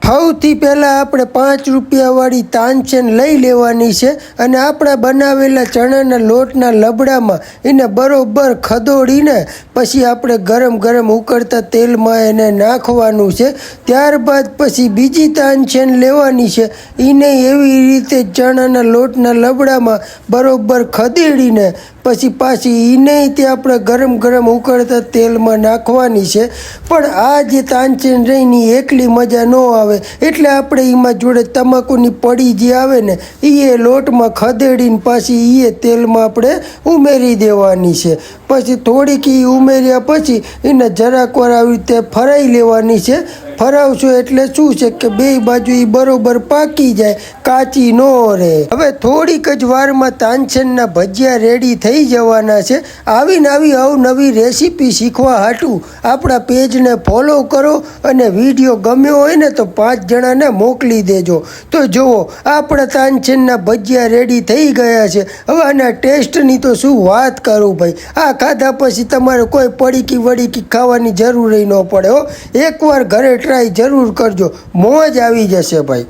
સૌથી પહેલાં આપણે 5 રૂપિયાવાળી તાનસેન લઈ લેવાની છે અને આપણા બનાવેલા ચણાના લોટના લબડામાં એને બરોબર ખદોડીને પછી આપણે ગરમ ગરમ ઉકળતા તેલમાં એને નાખવાનું છે। ત્યારબાદ પછી બીજી તાનસેન લેવાની છે, એને એવી રીતે ચણાના લોટના લબડામાં બરોબર ખદેડીને પછી પાછી એને તે આપણે ગરમ ગરમ ઉકળતા તેલમાં નાખવાની છે। પણ આ જે તાનસેન રહીને એકલી મજા ન આવે એટલે આપણે એમાં જોડે તમાકુની પડી જે આવે ને એ લોટમાં ખદેડીને પાછી એ તેલમાં આપણે ઉમેરી દેવાની છે। પછી થોડીક એ ઉમેર્યા પછી એને જરાક વાર આવી રીતે ફરાઈ લેવાની છે। ફરાવશો એટલે શું છે કે બે બાજુ એ બરોબર પાકી જાય, કાચી ન રહે। હવે થોડીક જ વારમાં તાનસેનના ભજીયા રેડી થઈ જવાના છે। આવીને આવી અવનવી રેસીપી શીખવા હાટું આપણા પેજને ફોલો કરો અને વિડીયો ગમ્યો હોય ને તો 5 જણાને મોકલી દેજો। તો જુઓ આપણા તાનસેનના ભજીયા રેડી થઈ ગયા છે। હવે આના ટેસ્ટની તો શું વાત કરું ભાઈ, આ ખાધા પછી તમારે કોઈ પડીકી વડીકી ખાવાની જરૂર ન પડે હો। એકવાર ઘરે ટ્રાય જરૂર કરજો, મોજ આવી જશે ભાઈ।